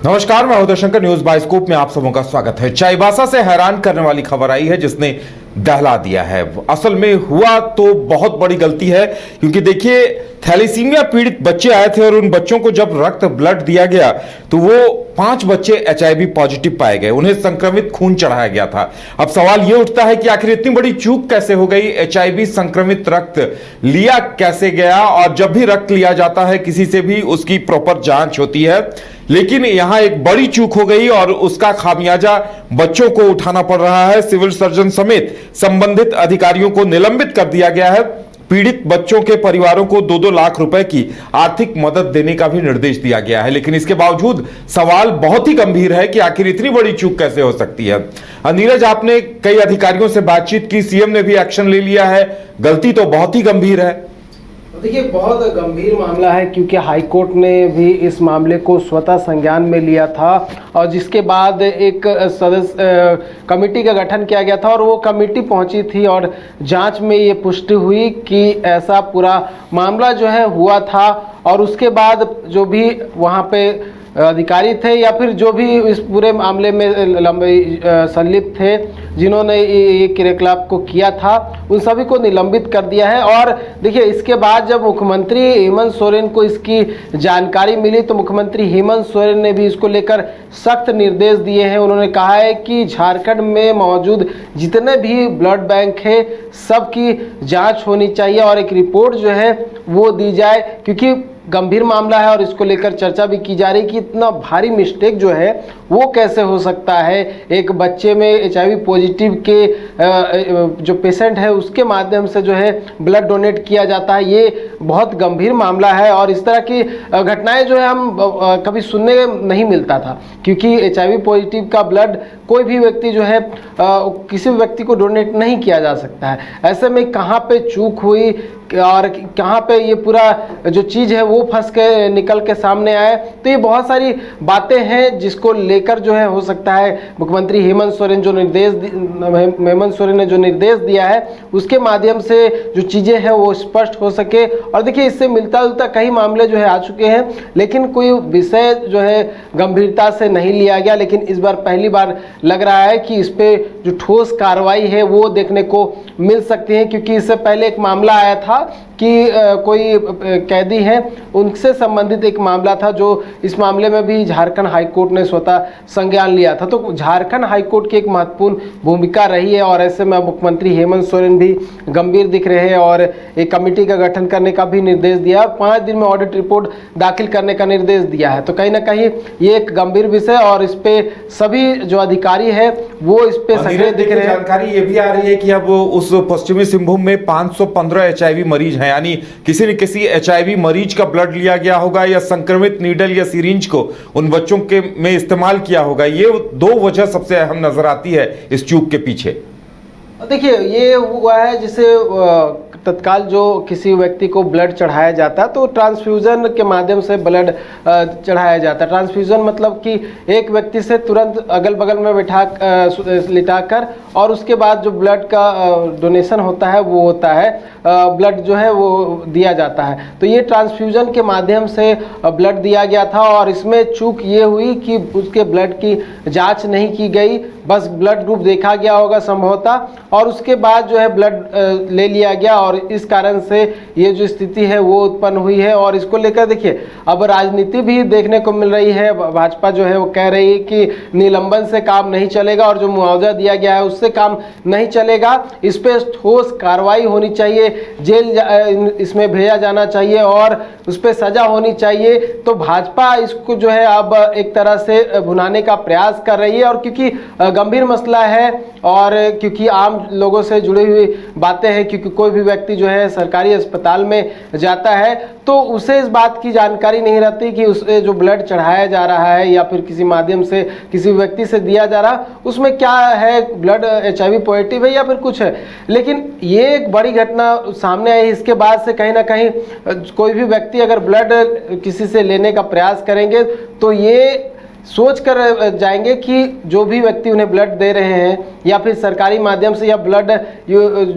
नमस्कार, मैं Uday Shankar. News bioscope में आप सबों का स्वागत है। चाईबासा से हैरान करने वाली खबर आई है जिसने दहला दिया है। असल में हुआ तो बहुत बड़ी गलती है, क्योंकि देखिए थैलेसीमिया पीड़ित बच्चे आए थे और उन बच्चों को जब रक्त ब्लड दिया गया तो वो 5 बच्चे HIV पॉजिटिव पाए गए। उन्हें संक्रमित खून चढ़ाया गया था। अब सवाल ये उठता है कि आखिर इतनी बड़ी चूक कैसे हो गई? HIV संक्रमित रक्त लिया कैसे गया? और जब भी रक्त लिया जाता है किसी से भी उसकी प्रॉपर जांच होती है, लेकिन यहां एक बड़ी चूक हो गई और उसका खामियाजा बच्चों को उठाना पड़ रहा है। सिविल सर्जन समेत संबंधित अधिकारियों को निलंबित कर दिया गया है। पीड़ित बच्चों के परिवारों को 2-2 लाख रुपए की आर्थिक मदद देने का भी निर्देश दिया गया है। लेकिन इसके बावजूद सवाल बहुत ही गंभीर है कि आखिर इतनी बड़ी चूक कैसे हो सकती है। नीरज, आपने कई अधिकारियों से बातचीत की, सीएम ने भी एक्शन ले लिया है, गलती तो बहुत ही गंभीर है। देखिए, बहुत गंभीर मामला है, क्योंकि हाईकोर्ट ने भी इस मामले को स्वतः संज्ञान में लिया था और जिसके बाद एक सदस्य कमेटी का गठन किया गया था और वो कमेटी पहुंची थी और जांच में ये पुष्टि हुई कि ऐसा पूरा मामला जो है हुआ था। और उसके बाद जो भी वहाँ पे अधिकारी थे या फिर जो भी इस पूरे मामले में संलिप्त थे, जिन्होंने ये क्रियाकलाप को किया था, उन सभी को निलंबित कर दिया है। और देखिए, इसके बाद जब मुख्यमंत्री हेमंत सोरेन को इसकी जानकारी मिली तो मुख्यमंत्री हेमंत सोरेन ने भी इसको लेकर सख्त निर्देश दिए हैं। उन्होंने कहा है कि झारखंड में मौजूद जितने भी ब्लड बैंक है सबकी जांच होनी चाहिए और एक रिपोर्ट जो है वो दी जाए, क्योंकि गंभीर मामला है और इसको लेकर चर्चा भी की जा रही कि इतना भारी मिस्टेक जो है वो कैसे हो सकता है। एक बच्चे में HIV पॉजिटिव के जो पेशेंट है उसके माध्यम से जो है ब्लड डोनेट किया जाता है, ये बहुत गंभीर मामला है। और इस तरह की घटनाएं जो है हम कभी सुनने नहीं मिलता था, क्योंकि HIV पॉजिटिव का ब्लड कोई भी व्यक्ति जो है किसी भी व्यक्ति को डोनेट नहीं किया जा सकता है। ऐसे में कहाँ पे चूक हुई और कहाँ पे ये पूरा जो चीज़ है वो फंस के निकल के सामने आए, तो ये बहुत सारी बातें हैं जिसको लेकर जो है हो सकता है मुख्यमंत्री हेमंत सोरेन ने जो निर्देश दिया है उसके माध्यम से जो चीज़ें हैं वो स्पष्ट हो सके। और देखिए, इससे मिलता जुलता कई मामले जो है आ चुके हैं, लेकिन कोई विषय जो है गंभीरता से नहीं लिया गया। लेकिन इस बार पहली बार लग रहा है कि इस पर जो ठोस कार्रवाई है वो देखने को मिल सकती है, क्योंकि इससे पहले एक मामला आया था कि कोई कैदी हैं उनसे संबंधित एक मामला था, जो इस मामले में भी झारखंड हाईकोर्ट ने स्वतः संज्ञान लिया था। तो झारखंड हाईकोर्ट की एक महत्वपूर्ण भूमिका रही है और ऐसे में मुख्यमंत्री हेमंत सोरेन भी गंभीर दिख रहे हैं और एक कमेटी का गठन करने का भी निर्देश दिया, 5 दिन में ऑडिट रिपोर्ट दाखिल करने का निर्देश दिया है। तो कहीं ना कहीं ये एक गंभीर विषय और इस पे सभी जो अधिकारी है वो इस पे सक्रिय दिख रहे हैं। जानकारी ये भी आ रही है कि अब उस पश्चिमी सिंहभूम में 515 HIV मरीज हैं, यानी किसी न किसी HIV मरीज का ब्लड लिया गया होगा या संक्रमित नीडल या सिरिंज को उन बच्चों के में इस्तेमाल किया होगा। ये 2 वजह सबसे अहम नजर आती है इस चूक के पीछे। देखिए, ये हुआ है जिसे तत्काल जो किसी व्यक्ति को ब्लड चढ़ाया जाता है तो ट्रांसफ्यूजन के माध्यम से ब्लड चढ़ाया जाता है। ट्रांसफ्यूजन मतलब कि एक व्यक्ति से तुरंत अगल बगल में लिटाकर और उसके बाद जो ब्लड का डोनेशन होता है वो होता है, ब्लड जो है वो दिया जाता है। तो ये ट्रांसफ्यूजन के माध्यम से ब्लड दिया गया था और इसमें चूक ये हुई कि उसके ब्लड की जांच नहीं की गई, बस ब्लड ग्रुप देखा गया होगा संभवतः और उसके बाद जो है ब्लड ले लिया गया और इस कारण से ये जो स्थिति है वो उत्पन्न हुई है। और इसको लेकर देखिए, अब राजनीति भी देखने को मिल रही है। भाजपा जो है वो कह रही है कि निलंबन से काम नहीं चलेगा और जो मुआवजा दिया गया है उससे काम नहीं चलेगा, इस पर ठोस कार्रवाई होनी चाहिए, जेल इसमें भेजा जाना चाहिए और उस पर सजा होनी चाहिए। तो भाजपा इसको जो है अब एक तरह से भुनाने का प्रयास कर रही है और क्योंकि गंभीर मसला है और क्योंकि आम लोगों से जुड़ी हुई बातें हैं, क्योंकि कोई भी व्यक्ति जो है सरकारी अस्पताल में जाता है तो उसे इस बात की जानकारी नहीं रहती कि उसे जो ब्लड चढ़ाया जा रहा है या फिर किसी माध्यम से किसी व्यक्ति से दिया जा रहा उसमें क्या है, ब्लड HIV पॉजिटिव है या फिर कुछ है। लेकिन ये एक बड़ी घटना सामने आई, इसके बाद से कहीं ना कहीं कोई भी व्यक्ति अगर ब्लड किसी से लेने का प्रयास करेंगे तो ये सोच कर जाएंगे कि जो भी व्यक्ति उन्हें ब्लड दे रहे हैं या फिर सरकारी माध्यम से या ब्लड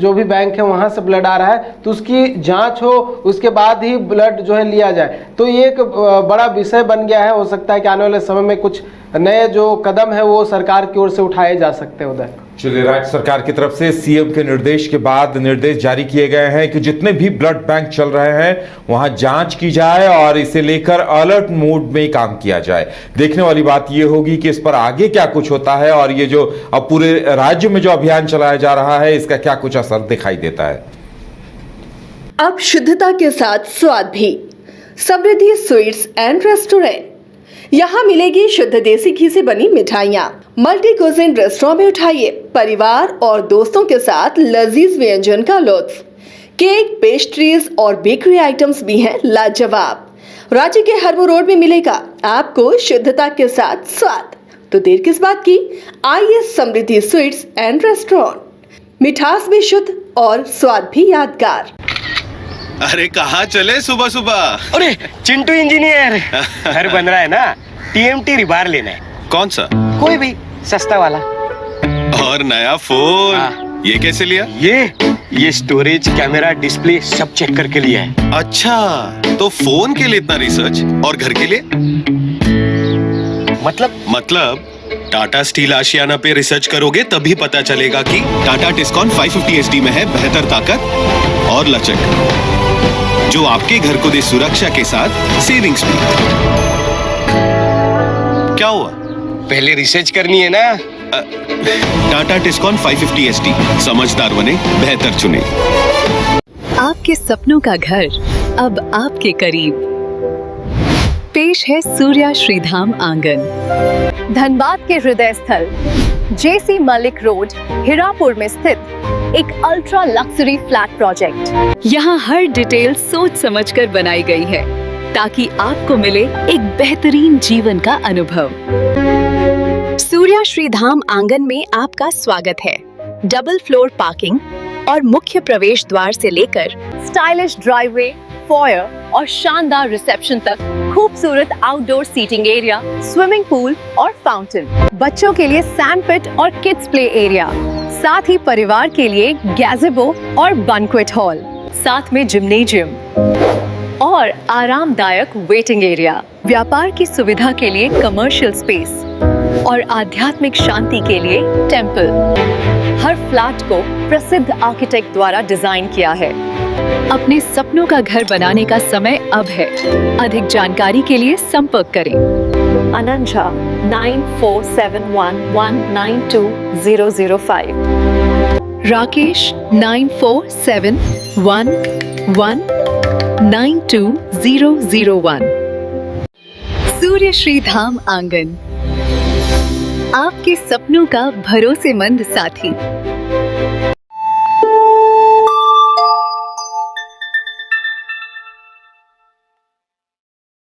जो भी बैंक है वहाँ से ब्लड आ रहा है तो उसकी जांच हो, उसके बाद ही ब्लड जो है लिया जाए। तो ये एक बड़ा विषय बन गया है। हो सकता है कि आने वाले समय में कुछ नए जो कदम है वो सरकार की ओर से उठाए जा सकते हैं। उधर चलिए, राज्य सरकार की तरफ से सीएम के निर्देश के बाद निर्देश जारी किए गए हैं कि जितने भी ब्लड बैंक चल रहे हैं वहां जांच की जाए और इसे लेकर अलर्ट मोड में काम किया जाए। देखने वाली बात यह होगी कि इस पर आगे क्या कुछ होता है और ये जो अब पूरे राज्य में जो अभियान चलाया जा रहा है इसका क्या कुछ असर दिखाई देता है। अब शुद्धता के साथ स्वाद भी। समृद्धि स्वीट्स एंड रेस्टोरेंट, यहाँ मिलेगी शुद्ध देसी घी से बनी मिठाइयाँ। मल्टी कुजिन रेस्टोरेंट में उठाइए परिवार और दोस्तों के साथ लजीज व्यंजन का लुत्फ। केक, पेस्ट्रीज और बेकरी आइटम्स भी हैं लाजवाब। राज्य के हरमो रोड में मिलेगा आपको शुद्धता के साथ स्वाद। तो देर किस बात की, आइए समृद्धि स्वीट्स एंड रेस्टोरेंट। मिठास भी शुद्ध और स्वाद भी यादगार। अरे कहाँ चले सुबह सुबह? अरे चिंटू इंजीनियर, घर बन रहा है ना, टीएमटी रिबार लेना है। कौन सा? कोई भी सस्ता वाला। और नया फोन? हाँ। ये कैसे लिया? ये स्टोरेज, कैमरा, डिस्प्ले सब चेक करके लिया है। अच्छा, तो फोन के लिए इतना रिसर्च और घर के लिए? मतलब टाटा स्टील आशियाना पे रिसर्च करोगे तभी पता चलेगा कि टाटा टिस्कॉन 550 SD में है बेहतर ताकत और लचक, जो आपके घर को दे सुरक्षा के साथ सेविंग्स भी। क्या हुआ? पहले रिसर्च करनी है ना। टाटा टिस्कॉन 550 SD, समझदार बने, बेहतर चुने। आपके सपनों का घर अब आपके करीब। पेश है सूर्या श्रीधाम आंगन, धनबाद के हृदय स्थल जेसी मलिक रोड, हिरापुर में स्थित एक अल्ट्रा लक्सरी फ्लैट प्रोजेक्ट। यहाँ हर डिटेल सोच समझकर बनाई गई है ताकि आपको मिले एक बेहतरीन जीवन का अनुभव। सूर्या श्रीधाम आंगन में आपका स्वागत है। डबल फ्लोर पार्किंग और मुख्य प्रवेश द्वार से लेकर स्टाइलिश ड्राइववे, फॉयर और शानदार रिसेप्शन तक खूबसूरत outdoor seating area, swimming pool और फाउंटेन। बच्चों के लिए सैंड पिट और किड्स प्ले एरिया, साथ ही परिवार के लिए गैज़ेबो और बैंक्वेट हॉल, साथ में जिम्नेजियम और आरामदायक वेटिंग एरिया। व्यापार की सुविधा के लिए कमर्शियल स्पेस और आध्यात्मिक शांति के लिए टेंपल। हर फ्लैट को प्रसिद्ध आर्किटेक्ट द्वारा डिजाइन किया है। अपने सपनों का घर बनाने का समय अब है। अधिक जानकारी के लिए संपर्क करें। अनंजा 9471192005, राकेश 9471192001। सूर्य श्रीधाम आंगन, आपके सपनों का भरोसेमंद साथी।